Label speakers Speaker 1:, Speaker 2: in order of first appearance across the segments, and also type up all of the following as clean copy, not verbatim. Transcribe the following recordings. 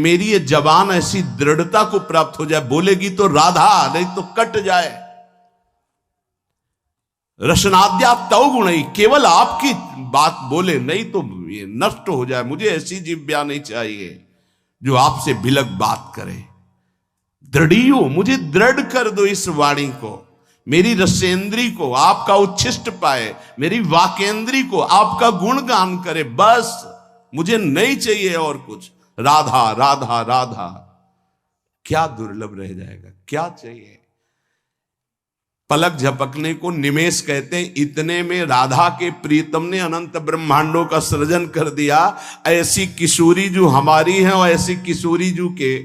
Speaker 1: मेरी ये जबान ऐसी दृढ़ता को प्राप्त हो जाए, बोलेगी तो राधा, नहीं तो कट जाए। रसनाद्या तव गुण ही, केवल आपकी बात बोले, नहीं तो ये नष्ट हो जाए। मुझे ऐसी जिह्वा नहीं चाहिए जो आपसे बिलक बात करे। दृढ़ियो, मुझे दृढ़ कर दो इस वाणी को, मेरी रसेंद्री को आपका उच्छिष्ट पाए, मेरी वाकेंद्री को आपका गुणगान करे। बस मुझे नहीं चाहिए और कुछ। राधा राधा राधा, क्या दुर्लभ रह जाएगा, क्या चाहिए। पलक झपकने को निमेष कहते हैं। इतने में राधा के प्रीतम ने अनंत ब्रह्मांडों का सृजन कर दिया। ऐसी किशोरी जो हमारी है और ऐसी किशोरी जो के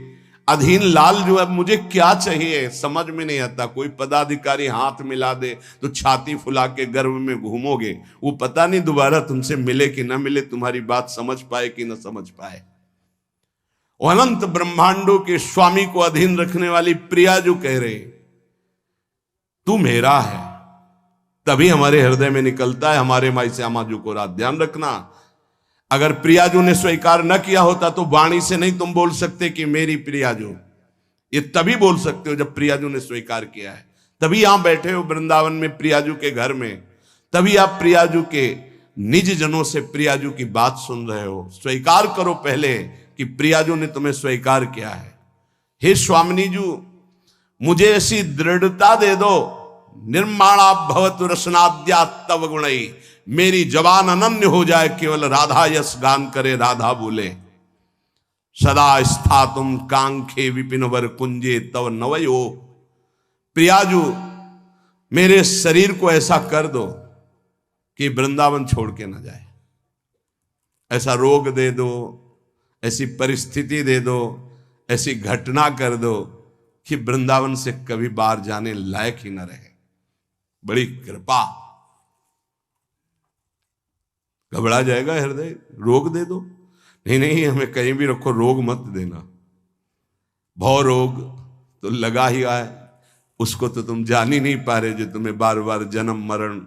Speaker 1: अधीन लाल जो है, मुझे क्या चाहिए समझ में नहीं आता। कोई पदाधिकारी हाथ मिला दे तो छाती फुला के गर्भ में घूमोगे, वो पता नहीं दोबारा तुमसे मिले कि ना मिले, तुम्हारी बात समझ पाए कि ना समझ पाए। अनंत ब्रह्मांडों के स्वामी को अधीन रखने वाली प्रिया जो कह रहे तू मेरा है, तभी हमारे हृदय में निकलता है हमारे माई श्यामा जी को रात। ध्यान रखना, अगर प्रियाजू ने स्वीकार न किया होता तो वाणी से नहीं तुम बोल सकते कि मेरी प्रियाजू। ये तभी बोल सकते हो जब प्रियाजू ने स्वीकार किया है। तभी यहां बैठे हो वृंदावन में प्रियाजू के घर में, तभी आप प्रियाजू के निज जनों से प्रियाजू की बात सुन रहे हो। स्वीकार करो पहले कि प्रियाजू ने तुम्हें स्वीकार किया है। हे स्वामिनी जू, मुझे ऐसी दृढ़ता दे दो, निर्माणा भवतु रसनाद्या तव गुणई, मेरी जबान अनन्य हो जाए, केवल राधा यश गान करे, राधा बोले। सदा स्थातुम कांखे विपिन वर कुंजे तव नवयो, प्रियाजू मेरे शरीर को ऐसा कर दो कि वृंदावन छोड़ के ना जाए। ऐसा रोग दे दो, ऐसी परिस्थिति दे दो, ऐसी घटना कर दो कि वृंदावन से कभी बाहर जाने लायक ही न रहे। बड़ी कृपा। घबरा जाएगा हृदय, रोग दे दो। नहीं नहीं, हमें कहीं भी रखो, रोग मत देना। भव रोग तो लगा ही आए, उसको तो तुम जान ही नहीं पा रहे, जो तुम्हें बार बार जन्म मरण,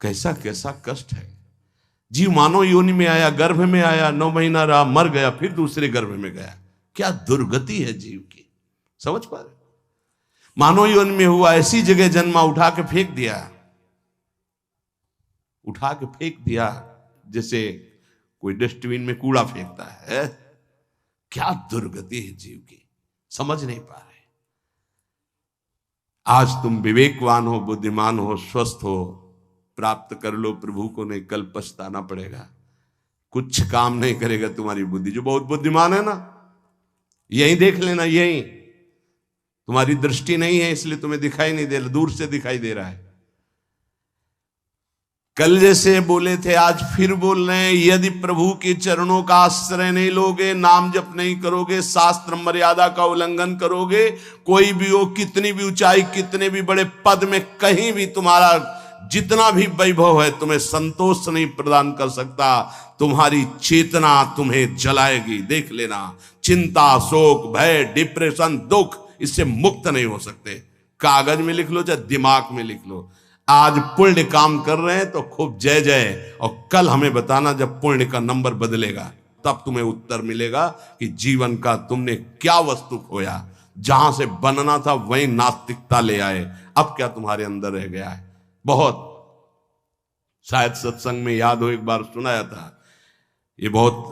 Speaker 1: कैसा कैसा कष्ट है। जीव मानव योनि में आया, गर्भ में आया, 9 महीना रहा, मर गया, फिर दूसरे गर्भ में गया। क्या दुर्गति है जीव की, समझ पा रहे। मानव योनि में हुआ, ऐसी जगह जन्मा, उठा के फेंक दिया, उठा के फेंक दिया, जैसे कोई डस्टबिन में कूड़ा फेंकता है। क्या दुर्गति है जीव की, समझ नहीं पा रहे। आज तुम विवेकवान हो, बुद्धिमान हो, स्वस्थ हो, प्राप्त कर लो प्रभु को, नहीं कल पछताना पड़ेगा। कुछ काम नहीं करेगा तुम्हारी बुद्धि। जो बहुत बुद्धिमान है ना, यही देख लेना, यही तुम्हारी दृष्टि नहीं है इसलिए तुम्हें दिखाई नहीं दे रहा, दूर से दिखाई दे रहा है। कल जैसे बोले थे आज फिर बोल रहे हैं, यदि प्रभु के चरणों का आश्रय नहीं लोगे, नाम जप नहीं करोगे, शास्त्र मर्यादा का उल्लंघन करोगे, कोई भी हो, कितनी भी ऊंचाई, कितने भी बड़े पद में, कहीं भी तुम्हारा जितना भी वैभव है, तुम्हें संतोष नहीं प्रदान कर सकता। तुम्हारी चेतना तुम्हें जलाएगी, देख लेना। चिंता, शोक, भय, डिप्रेशन, दुख, इससे मुक्त नहीं हो सकते। कागज में लिख लो चाहे दिमाग में लिख लो। आज पुण्य काम कर रहे हैं तो खूब जय जय, और कल हमें बताना जब पुण्य का नंबर बदलेगा, तब तुम्हें उत्तर मिलेगा कि जीवन का तुमने क्या वस्तु खोया। जहां से बनना था वहीं नास्तिकता ले आए, अब क्या तुम्हारे अंदर रह गया है। बहुत, शायद सत्संग में याद हो, एक बार सुनाया था, ये बहुत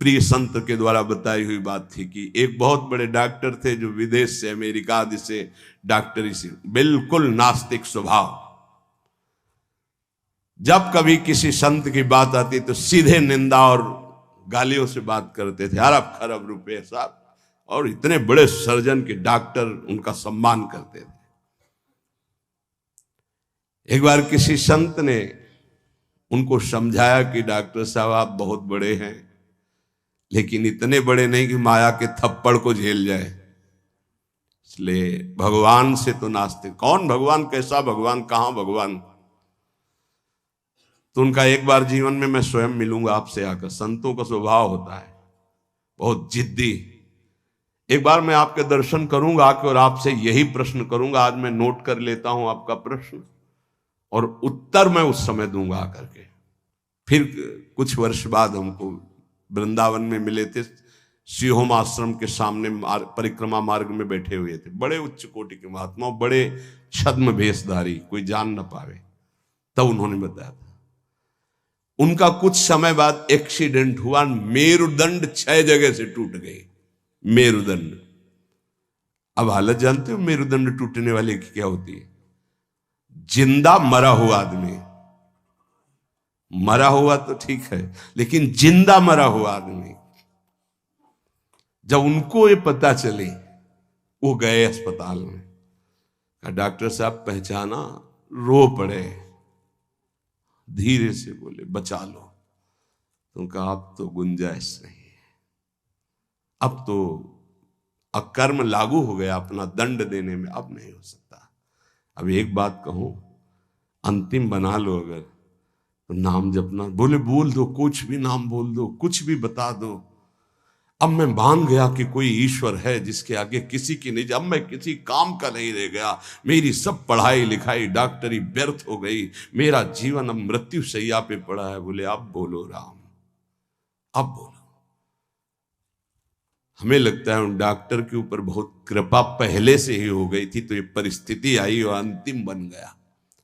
Speaker 1: प्रिय संत के द्वारा बताई हुई बात थी कि एक बहुत बड़े डॉक्टर थे जो विदेश से, अमेरिका आदि से डॉक्टरी से, बिल्कुल नास्तिक स्वभाव। जब कभी किसी संत की बात आती तो सीधे निंदा और गालियों से बात करते थे। अरब खरब रुपए साहब, और इतने बड़े सर्जन के डॉक्टर उनका सम्मान करते थे। एक बार किसी संत ने उनको समझाया कि डॉक्टर साहब आप बहुत बड़े हैं, लेकिन इतने बड़े नहीं कि माया के थप्पड़ को झेल जाए, इसलिए भगवान से तो नास्तिक। कौन भगवान, कैसा भगवान, कहां भगवान। तो उनका एक बार जीवन में मैं स्वयं मिलूंगा आपसे आकर। संतों का स्वभाव होता है बहुत जिद्दी। एक बार मैं आपके दर्शन करूंगा आके और आपसे यही प्रश्न करूंगा। आज मैं नोट कर लेता हूं आपका प्रश्न और उत्तर मैं उस समय दूंगा आकर के। फिर कुछ वर्ष बाद हमको वृंदावन में मिले थे सिहोम आश्रम के सामने परिक्रमा मार्ग में बैठे हुए थे, बड़े उच्च कोटि के महात्मा, बड़े छद्म भेषधारी, कोई जान न पावे। तब उन्होंने बताया था उनका कुछ समय बाद एक्सीडेंट हुआ, मेरुदंड 6 जगह से टूट गए। मेरुदंड, अब हालत जानते हो मेरुदंड टूटने वाले की क्या होती है? जिंदा मरा हुआ आदमी, मरा हुआ तो ठीक है, लेकिन जिंदा मरा हुआ आदमी, जब उनको ये पता चले वो गए अस्पताल में, कहा डॉक्टर साहब पहचाना? रो पड़े, धीरे से बोले बचा लो। तो कहा अब तो गुंजाइश नहीं है, अब तो अकर्म लागू हो गया, अपना दंड देने में अब नहीं हो सकता। अब एक बात कहूं, अंतिम बना लो अगर तो नाम जपना। बोले बोल दो, कुछ भी नाम बोल दो, कुछ भी बता दो। अब मैं मान गया कि कोई ईश्वर है जिसके आगे किसी की नहीं, अब मैं किसी काम का नहीं रह गया। मेरी सब पढ़ाई लिखाई डॉक्टरी व्यर्थ हो गई, मेरा जीवन अब मृत्यु शैया पे पड़ा है। बोले अब बोलो राम, अब बोलो। हमें लगता है उन डॉक्टर के ऊपर बहुत कृपा पहले से ही हो गई थी, तो ये परिस्थिति आई और अंतिम बन गया।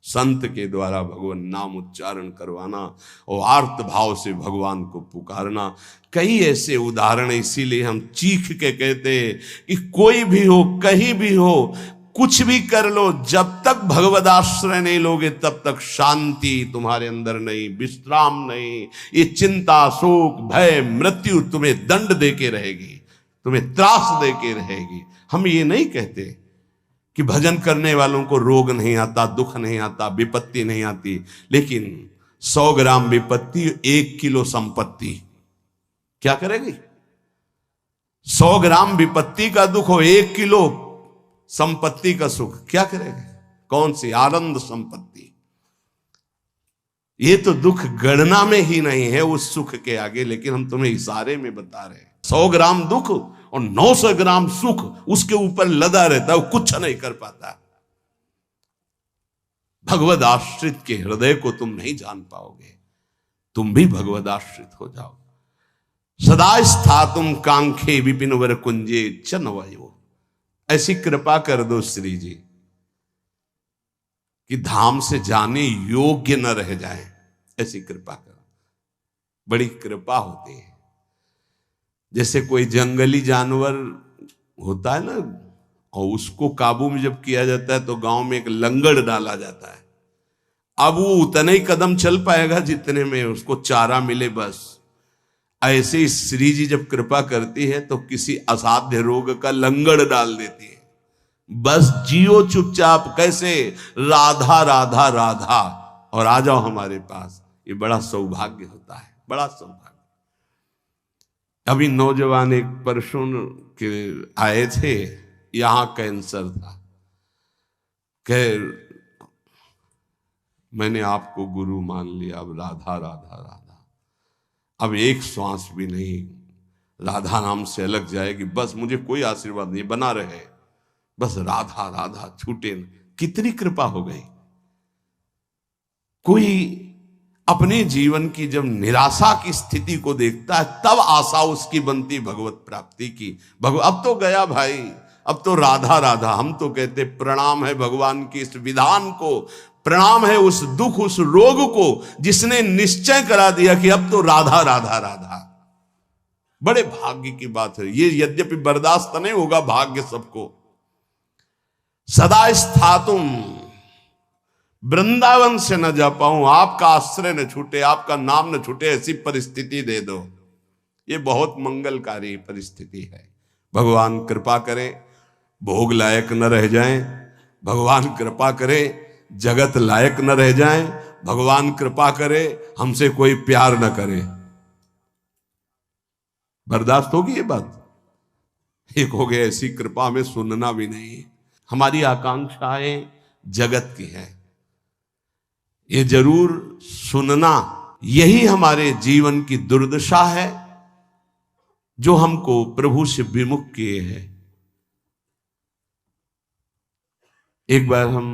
Speaker 1: संत के द्वारा भगवान नाम उच्चारण करवाना और आर्त भाव से भगवान को पुकारना, कई ऐसे उदाहरण। इसीलिए हम चीख के कहते हैं कि कोई भी हो, कहीं भी हो, कुछ भी कर लो, जब तक भगवद आश्रय नहीं लोगे तब तक शांति तुम्हारे अंदर नहीं, विश्राम नहीं। ये चिंता, शोक, भय, मृत्यु तुम्हें दंड देके रहेगी, तुम्हें त्रास देके रहेगी। हम ये नहीं कहते कि भजन करने वालों को रोग नहीं आता, दुख नहीं आता, विपत्ति नहीं आती, लेकिन 100 ग्राम विपत्ति 1 किलो संपत्ति क्या करेगी? 100 ग्राम विपत्ति का दुख हो, 1 किलो संपत्ति का सुख क्या करेगा? कौन सी आनंद संपत्ति? ये तो दुख गणना में ही नहीं है उस सुख के आगे, लेकिन हम तुम्हें इशारे में बता रहे हैं। 100 ग्राम दुख और 900 ग्राम सुख उसके ऊपर लदा रहता है, वो कुछ नहीं कर पाता। भगवद आश्रित के हृदय को तुम नहीं जान पाओगे। तुम भी भगवद आश्रित हो जाओ। सदा स्थातुम कांखे विपिन वर कुंजे च नवयो। ऐसी कृपा कर दो श्री जी कि धाम से जाने योग्य न रह जाए, ऐसी कृपा करो। बड़ी कृपा होती है। जैसे कोई जंगली जानवर होता है ना, और उसको काबू में जब किया जाता है तो गांव में एक लंगड़ डाला जाता है। अब वो उतने ही कदम चल पाएगा जितने में उसको चारा मिले, बस। ऐसे ही श्री जी जब कृपा करती है तो किसी असाध्य रोग का लंगड़ डाल देती है, बस जियो चुपचाप। कैसे? राधा राधा राधा, और आ जाओ हमारे पास। ये बड़ा सौभाग्य होता है, बड़ा सौभाग्य। अभी नौजवान एक परसों के आए थे, यहां कैंसर था। कह मैंने आपको गुरु मान लिया, अब राधा राधा राधा, अब एक श्वास भी नहीं राधा नाम से अलग जाएगी, बस मुझे कोई आशीर्वाद नहीं, बना रहे बस राधा राधा, छूटे न। कितनी कृपा हो गई। कोई अपने जीवन की जब निराशा की स्थिति को देखता है तब आशा उसकी बनती भगवत प्राप्ति की। अब तो गया भाई, अब तो राधा राधा। हम तो कहते प्रणाम है भगवान की इस विधान को, प्रणाम है उस दुख, उस रोग को जिसने निश्चय करा दिया कि अब तो राधा राधा राधा। बड़े भाग्य की बात है ये, यद्यपि बर्दाश्त नहीं होगा भाग्य सबको। सदा स्थातुम, वृंदावन से न जा पाऊं, आपका आश्रय न छूटे, आपका नाम न छूटे, ऐसी परिस्थिति दे दो। ये बहुत मंगलकारी परिस्थिति है। भगवान कृपा करे भोग लायक न रह जाएं, भगवान कृपा करे जगत लायक न रह जाएं, भगवान कृपा करे हमसे कोई प्यार न करे। बर्दाश्त होगी ये बात? एक हो गया ऐसी कृपा में सुनना भी नहीं। हमारी आकांक्षाएं जगत की है, ये जरूर सुनना। यही हमारे जीवन की दुर्दशा है जो हमको प्रभु से विमुख किए है। एक बार हम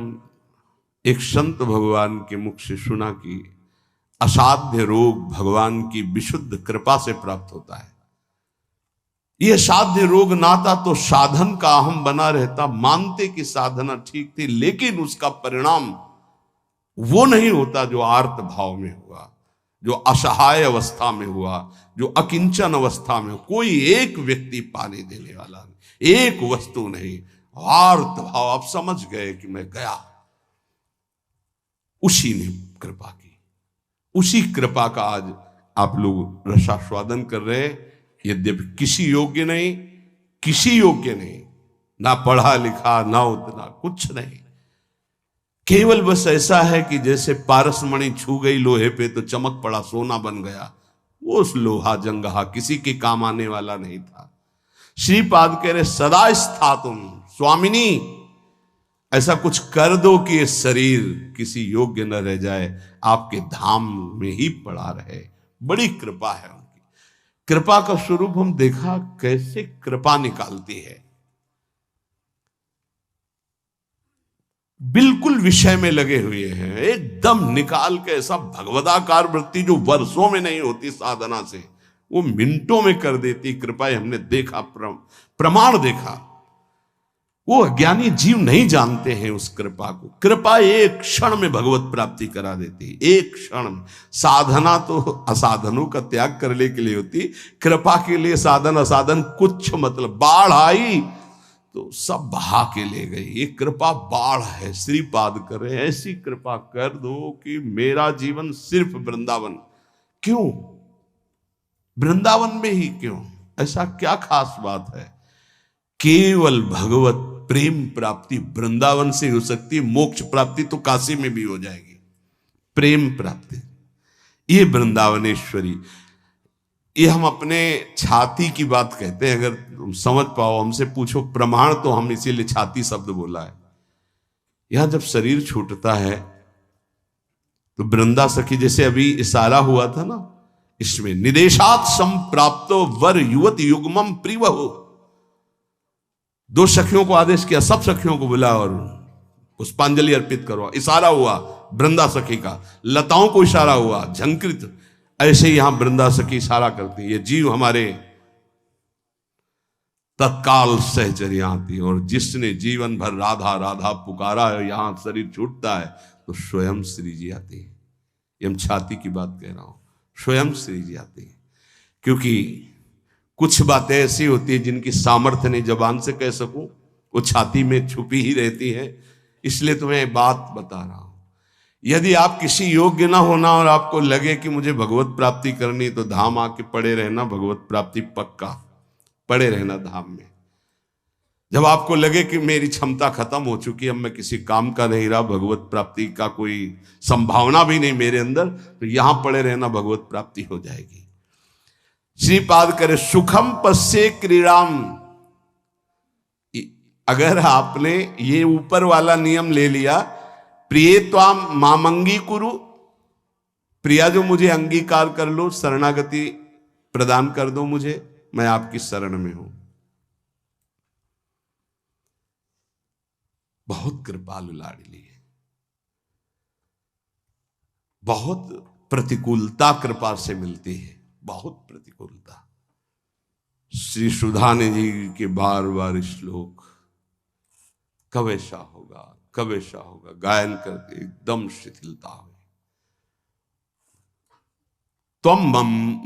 Speaker 1: एक संत भगवान के मुख से सुना कि असाध्य रोग भगवान की विशुद्ध कृपा से प्राप्त होता है। यह साध्य रोग नाता तो साधन का अहम बना रहता। मानते कि साधना ठीक थी, लेकिन उसका परिणाम वो नहीं होता जो आर्त भाव में हुआ, जो असहाय अवस्था में हुआ, जो अकिंचन अवस्था में। कोई एक व्यक्ति पानी देने वाला नहीं, एक वस्तु नहीं, आर्त भाव। आप समझ गए कि मैं गया, उसी ने कृपा की। उसी कृपा का आज आप लोग रसास्वादन कर रहे हैं। यद्यपि किसी योग्य नहीं, किसी योग्य नहीं, ना पढ़ा लिखा, ना उतना कुछ नहीं, केवल बस ऐसा है कि जैसे पारसमणि छू गई लोहे पे तो चमक पड़ा, सोना बन गया। वो उस लोहा जंगहा किसी के काम आने वाला नहीं था। श्रीपाद कह रहे सदा स्था तुम स्वामिनी, ऐसा कुछ कर दो कि ये शरीर किसी योग्य न रह जाए, आपके धाम में ही पड़ा रहे। बड़ी कृपा है उनकी। कृपा का स्वरूप हम देखा कैसे कृपा निकालती है। बिल्कुल विषय में लगे हुए हैं, एकदम निकाल के ऐसा भगवदाकार वृत्ति जो वर्षों में नहीं होती साधना से, वो मिनटों में कर देती कृपा। हमने देखा, प्रमाण देखा। वो अज्ञानी जीव नहीं जानते हैं उस कृपा को। कृपा एक क्षण में भगवत प्राप्ति करा देती, एक क्षण में। साधना तो असाधनों का त्याग करने के लिए होती, कृपा के लिए साधन असाधन कुछ मतलब। बाढ़ आई तो सब बहा के ले गई। ये कृपा बाढ़ है। श्रीपाद कर रहे, ऐसी कृपा कर दो कि मेरा जीवन सिर्फ वृंदावन। क्यों वृंदावन में ही? क्यों? ऐसा क्या खास बात है? केवल भगवत प्रेम प्राप्ति वृंदावन से हो सकती है। मोक्ष प्राप्ति तो काशी में भी हो जाएगी। प्रेम प्राप्ति ये वृंदावनेश्वरी। ये हम अपने छाती की बात कहते हैं। अगर तुम समझ पाओ, हमसे पूछो प्रमाण, तो हम इसीलिए छाती शब्द बोला है। यहां जब शरीर छूटता है तो वृंदा सखी, जैसे अभी इशारा हुआ था ना, इसमें निदेशात संप्राप्तो वर युवत युग्मम प्रिवहो। दो सखियों को आदेश किया, सब सखियों को बुला और पुष्पांजलि अर्पित करो। इशारा हुआ वृंदा सखी का, लताओं को इशारा हुआ, झंकृत। ऐसे ही यहां वृंदा सखी इशारा करती है। ये जीव हमारे तत्काल सहचर्या आती है। और जिसने जीवन भर राधा राधा पुकारा है, यहां शरीर छूटता है तो स्वयं श्री जी आती है। ये हम छाती की बात कह रहा हूं, स्वयं श्री जी आती है। क्योंकि कुछ बातें ऐसी होती है जिनकी सामर्थ्य नहीं जबान से कह सकूं, वो छाती में छुपी ही रहती है। इसलिए तुम्हें बात बता रहा हूं। यदि आप किसी योग्य ना होना और आपको लगे कि मुझे भगवत प्राप्ति करनी, तो धाम आके पड़े रहना, भगवत प्राप्ति पक्का। पड़े रहना धाम में। जब आपको लगे कि मेरी क्षमता खत्म हो चुकी, अब मैं किसी काम का नहीं रहा, भगवत प्राप्ति का कोई संभावना भी नहीं मेरे अंदर, तो यहां पड़े रहना, भगवत प्राप्ति हो जाएगी। श्रीपाद करे सुखम पश्ये क्रीड़ाम। अगर आपने ये ऊपर वाला नियम ले लिया, प्रिय त्वाम मामंगी कुरु, प्रिया जो मुझे अंगीकार कर लो, शरणागति प्रदान कर दो मुझे, मैं आपकी शरण में हूं। बहुत कृपालु लाडली है। बहुत प्रतिकूलता कृपा से मिलती है, बहुत प्रतिकूलता। श्री सुधाने जी के बार बार श्लोक, कब ऐसा होगा, कब ऐसा होगा, गायन करके एकदम शिथिलता हुई। तुम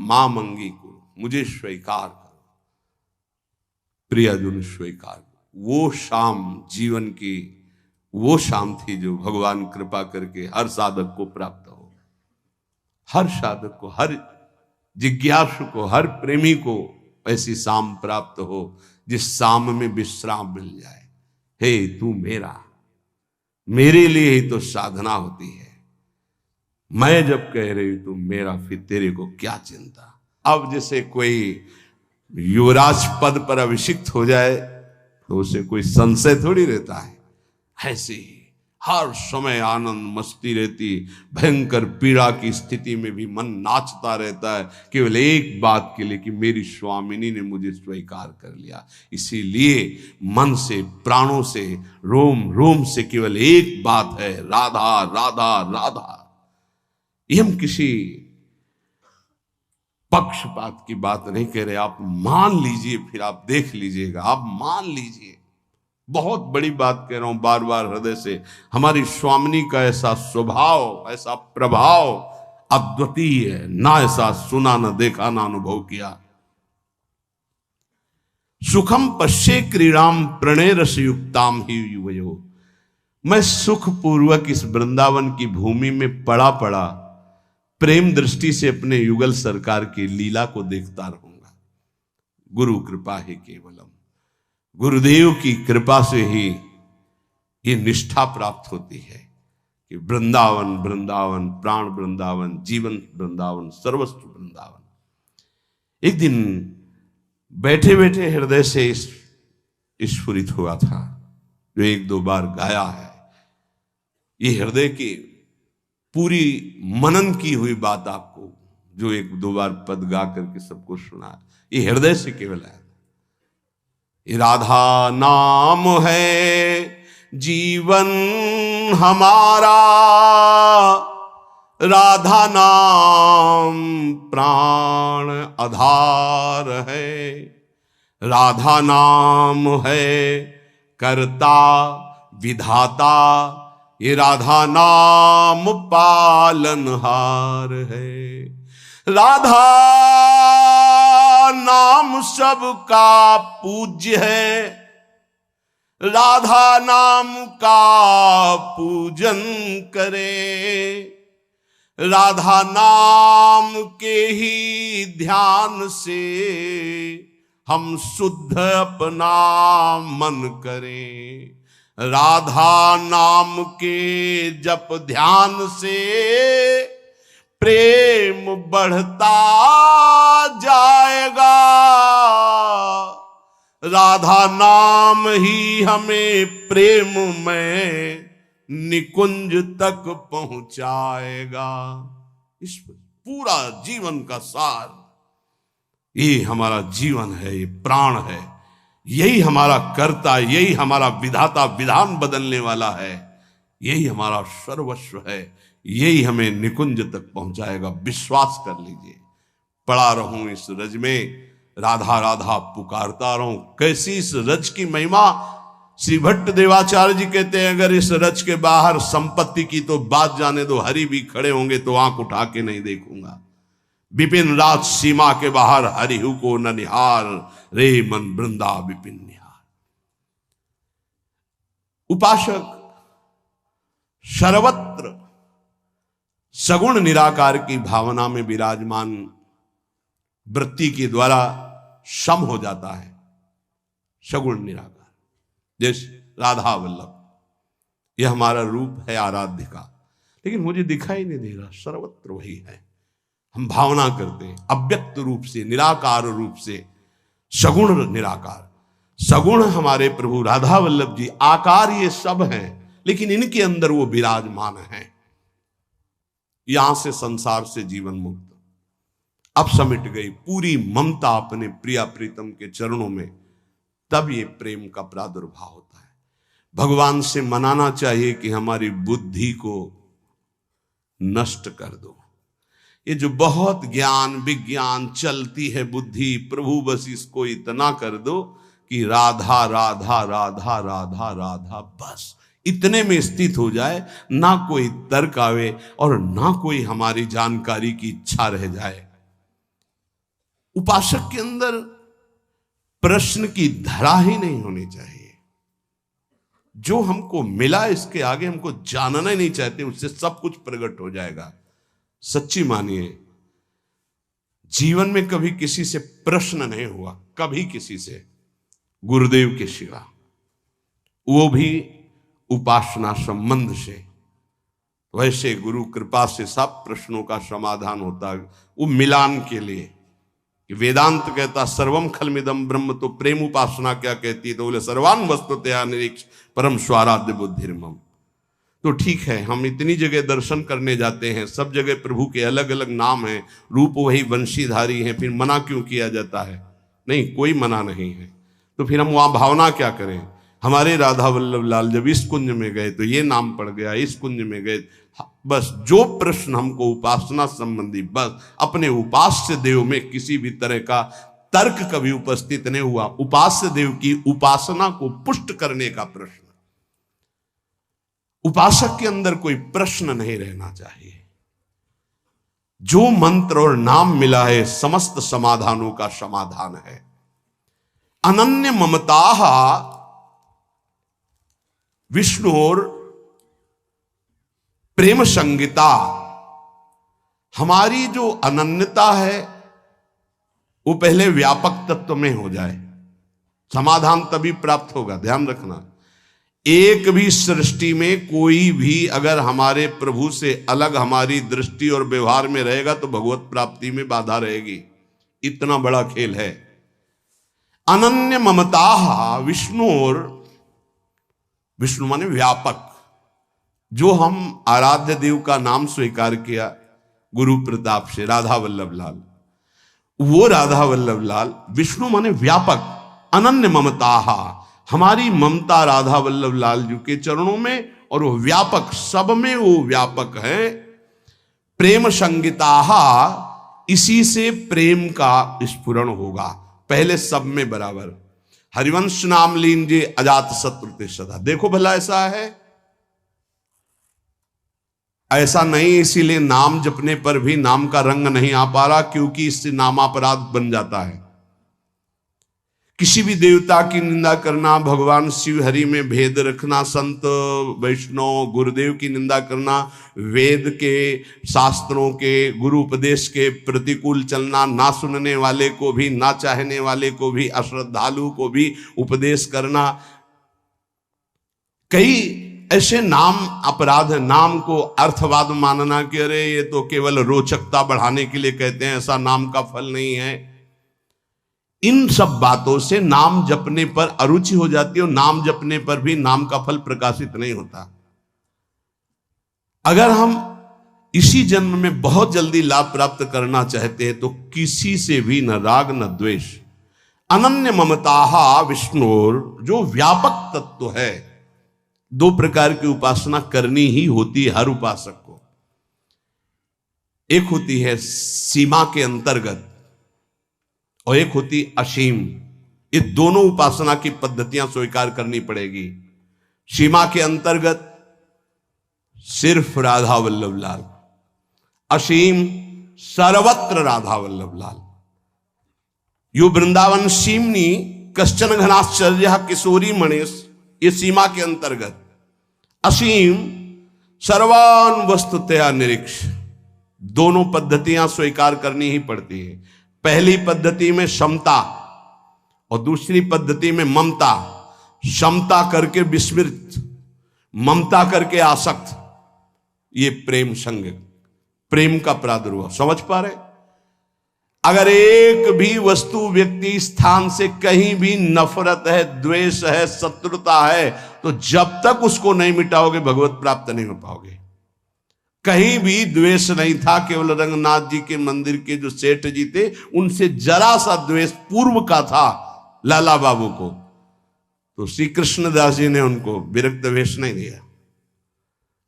Speaker 1: मां मंगी करो, मुझे स्वीकार करो, प्रियजन स्वीकार करो। वो शाम जीवन की वो शाम थी जो भगवान कृपा करके हर साधक को प्राप्त हो। हर साधक को, हर जिज्ञासु को, हर प्रेमी को ऐसी शाम प्राप्त हो जिस शाम में विश्राम मिल जाए। हे तू मेरा, मेरे लिए ही तो साधना होती है। मैं जब कह रही तू मेरा, फिर तेरे को क्या चिंता। अब जैसे कोई युवराज पद पर अभिषिक्त हो जाए तो उसे कोई संशय थोड़ी रहता है। ऐसे ही हर समय आनंद मस्ती रहती, भयंकर पीड़ा की स्थिति में भी मन नाचता रहता है, केवल एक बात के लिए कि मेरी स्वामिनी ने मुझे स्वीकार कर लिया। इसीलिए मन से, प्राणों से, रोम रोम से केवल एक बात है, राधा राधा राधा। ये हम किसी पक्षपात की बात नहीं कह रहे, आप मान लीजिए, फिर आप देख लीजिएगा, आप मान लीजिए। बहुत बड़ी बात कह रहा हूं बार बार हृदय से। हमारी स्वामिनी का ऐसा स्वभाव, ऐसा प्रभाव अद्वितीय है, ना ऐसा सुना, न देखा, ना अनुभव किया। सुखम पश्ये क्रीड़ाम प्रणय रस युक्ताम ही युवयो। मैं सुख पूर्वक इस वृंदावन की भूमि में पड़ा पड़ा प्रेम दृष्टि से अपने युगल सरकार की लीला को देखता रहूंगा। गुरु कृपा ही केवलम, गुरुदेव की कृपा से ही ये निष्ठा प्राप्त होती है कि वृंदावन वृंदावन, प्राण वृंदावन, जीवन वृंदावन, सर्वस्व वृंदावन। एक दिन बैठे बैठे हृदय से स्फुरित हुआ था, जो एक दो बार गाया है। ये हृदय की पूरी मनन की हुई बात आपको, जो एक दो बार पद गा करके सबको सुना, ये हृदय से केवल है। ये राधा नाम है जीवन हमारा, राधा नाम प्राण आधार है, राधा नाम है कर्ता विधाता, ये राधा नाम पालनहार है। राधा नाम सबका पूज्य है, राधा नाम का पूजन करे, राधा नाम के ही ध्यान से हम शुद्ध अपना मन करें। राधा नाम के जप ध्यान से प्रेम बढ़ता जाएगा, राधा नाम ही हमें प्रेम में निकुंज तक पहुंचाएगा। इस पूरा जीवन का सार, ये हमारा जीवन है, ये प्राण है, यही हमारा कर्ता, यही हमारा विधाता, विधान बदलने वाला है, यही हमारा सर्वस्व है, यही हमें निकुंज तक पहुंचाएगा। विश्वास कर लीजिए। पड़ा रहूं इस रज में, राधा राधा पुकारता रहूं। कैसी इस रज की महिमा! श्री भट्ट देवाचार्य जी कहते हैं, अगर इस रज के बाहर संपत्ति की तो बात जाने दो, हरि भी खड़े होंगे तो आंख उठा के नहीं देखूंगा। विपिन राज सीमा के बाहर हरिहु को न निहार, रे मन वृंदा विपिन निहार। उपासक सर्वत्र सगुण निराकार की भावना में विराजमान वृत्ति के द्वारा सम हो जाता है। सगुण निराकार जैसे राधा वल्लभ, यह हमारा रूप है आराध्य का, लेकिन मुझे दिखाई नहीं दे रहा, सर्वत्र वही है। हम भावना करते हैं अव्यक्त रूप से, निराकार रूप से, सगुण निराकार। सगुण हमारे प्रभु राधा वल्लभ जी, आकार ये सब हैं, लेकिन इनके अंदर वो विराजमान हैं। यहां से संसार से जीवन मुक्त अब समिट गई पूरी ममता अपने प्रिया प्रीतम के चरणों में, तब ये प्रेम का प्रादुर्भाव होता है। भगवान से मनाना चाहिए कि हमारी बुद्धि को नष्ट कर दो। ये जो बहुत ज्ञान विज्ञान चलती है बुद्धि, प्रभु बस इसको इतना कर दो कि राधा राधा राधा राधा राधा, बस इतने में स्थित हो जाए, ना कोई तर्क आवे और ना कोई हमारी जानकारी की इच्छा रह जाए। उपासक के अंदर प्रश्न की धरा ही नहीं होनी चाहिए। जो हमको मिला इसके आगे हमको जानना ही नहीं चाहते, उससे सब कुछ प्रकट हो जाएगा। सच्ची मानिए, जीवन में कभी किसी से प्रश्न नहीं हुआ, कभी किसी से, गुरुदेव के सिवा, वो भी उपासना संबंध से। वैसे गुरु कृपा से सब प्रश्नों का समाधान होता है, वो मिलान के लिए। वेदांत कहता सर्वम खलमिदम ब्रह्म, तो प्रेम उपासना क्या कहती है? तो बोले सर्वान वस्तुतया निरीक्ष परम स्वाराध्य बुद्धिर्मम। तो ठीक है, हम इतनी जगह दर्शन करने जाते हैं, सब जगह प्रभु के अलग अलग नाम हैं, रूप वही वंशीधारी हैं, फिर मना क्यों किया जाता है? नहीं, कोई मना नहीं है। तो फिर हम वहां भावना क्या करें? हमारे राधा वल्लभ लाल जब इस कुंज में गए तो ये नाम पड़ गया, इस कुंज में गए, बस जो प्रश्न हमको उपासना संबंधी, बस अपने उपास्य देव में किसी भी तरह का तर्क कभी उपस्थित नहीं हुआ। उपास्य देव की उपासना को पुष्ट करने का प्रश्न, उपासक के अंदर कोई प्रश्न नहीं रहना चाहिए। जो मंत्र और नाम मिला है समस्त समाधानों का समाधान है। अनन्य ममता विष्णुर प्रेम संगीता, हमारी जो अनन्यता है वो पहले व्यापक तत्व में हो जाए, समाधान तभी प्राप्त होगा। ध्यान रखना, एक भी सृष्टि में कोई भी अगर हमारे प्रभु से अलग हमारी दृष्टि और व्यवहार में रहेगा तो भगवत प्राप्ति में बाधा रहेगी। इतना बड़ा खेल है। अनन्य ममता विष्णुर, विष्णु माने व्यापक। जो हम आराध्य देव का नाम स्वीकार किया गुरु प्रताप से, राधा वल्लभ लाल, वो राधा वल्लभ लाल विष्णु माने व्यापक। अनन्य ममता, हमारी ममता राधा वल्लभ लाल जी के चरणों में, और वो व्यापक, सब में वो व्यापक है। प्रेम संगीता, इसी से प्रेम का स्फुरण होगा, पहले सब में बराबर। हरिवंश नाम लीजिए अजात शत्रु सदा। देखो भला ऐसा है? ऐसा नहीं, इसीलिए नाम जपने पर भी नाम का रंग नहीं आ पा रहा, क्योंकि इससे नामापराध बन जाता है। किसी भी देवता की निंदा करना, भगवान शिव हरि में भेद रखना, संत वैष्णव गुरुदेव की निंदा करना, वेद के शास्त्रों के गुरु उपदेश के प्रतिकूल चलना, ना सुनने वाले को भी, ना चाहने वाले को भी, अश्रद्धालु को भी उपदेश करना, कई ऐसे नाम अपराध है। नाम को अर्थवाद मानना कि अरे ये तो केवल रोचकता बढ़ाने के लिए कहते हैं, ऐसा नाम का फल नहीं है। इन सब बातों से नाम जपने पर अरुचि हो जाती है, और नाम जपने पर भी नाम का फल प्रकाशित नहीं होता। अगर हम इसी जन्म में बहुत जल्दी लाभ प्राप्त करना चाहते हैं तो किसी से भी न राग न द्वेष। अनन्य ममता विष्णुर, जो व्यापक तत्व है। दो प्रकार की उपासना करनी ही होती है हर उपासक को। एक होती है सीमा के अंतर्गत और एक होती असीम। ये दोनों उपासना की पद्धतियां स्वीकार करनी पड़ेगी। सीमा के अंतर्गत सिर्फ राधा वल्लभ लाल, असीम सर्वत्र राधा वल्लभ लाल। यो वृंदावन सीमनी कश्चन घनाश्चर्य किशोरी मणेश, ये सीमा के अंतर्गत। असीम सर्वान वस्तुतया निरीक्ष। दोनों पद्धतियां स्वीकार करनी ही पड़ती है। पहली पद्धति में समता और दूसरी पद्धति में ममता। समता करके विस्मृत, ममता करके आसक्त, ये प्रेम संग, प्रेम का प्रादुर्भाव। समझ पा रहे? अगर एक भी वस्तु व्यक्ति स्थान से कहीं भी नफरत है, द्वेष है, शत्रुता है, तो जब तक उसको नहीं मिटाओगे भगवत प्राप्त नहीं हो पाओगे। कहीं भी द्वेष नहीं था, केवल रंगनाथ जी के मंदिर के जो सेठ जी थे उनसे जरा सा द्वेष पूर्व का था लाला बाबू को, तो श्री कृष्णदास जी ने उनको विरक्त वेश नहीं दिया।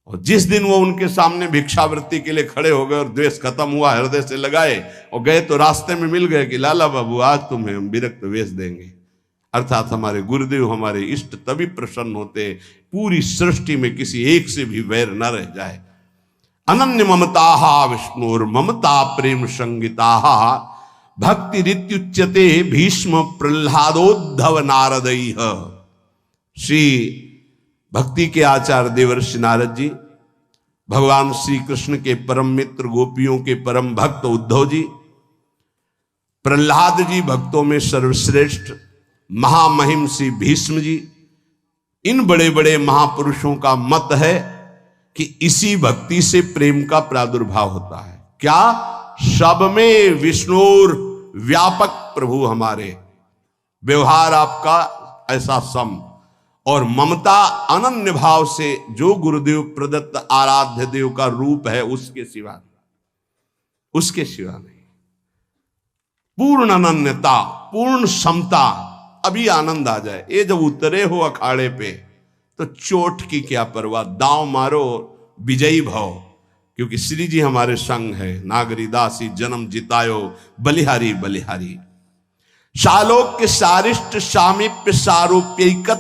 Speaker 1: और जिस दिन वो उनके सामने भिक्षावृत्ति के लिए खड़े हो गए और द्वेष खत्म हुआ, हृदय से लगाए और गए, तो रास्ते में मिल गए कि लाला बाबू आज तुम्हें हम विरक्त वेश देंगे। अर्थात हमारे गुरुदेव, हमारे इष्ट तभी प्रसन्न होते पूरी सृष्टि में किसी एक से भी वैर न रह जाए। अनन्य ममता विष्णुर ममता प्रेम संगीता भक्ति रित्युच्यते भीष्म प्रह्लादोद्धव नारदई। श्री भक्ति के आचार्य देवर्षि नारद जी, भगवान श्री कृष्ण के परम मित्र, गोपियों के परम भक्त उद्धव जी, प्रह्लाद जी भक्तों में सर्वश्रेष्ठ, महामहिम श्री भीष्म जी, इन बड़े बड़े महापुरुषों का मत है कि इसी भक्ति से प्रेम का प्रादुर्भाव होता है। क्या? सब में विष्णुर व्यापक प्रभु हमारे, व्यवहार आपका ऐसा सम, और ममता अनन्य भाव से जो गुरुदेव प्रदत्त आराध्य देव का रूप है उसके सिवा, उसके सिवा नहीं। पूर्ण अनन्यता, पूर्ण समता। अभी आनंद आ जाए। ये जब उतरे हो अखाड़े पे तो चोट की क्या परवाह, दांव मारो विजयी भव, क्योंकि श्री जी हमारे संग है। नागरी दासी जन्म जितायो, बलिहारी बलिहारी। शालोक के सारिष्ट सामीप्य सारूप्यिकत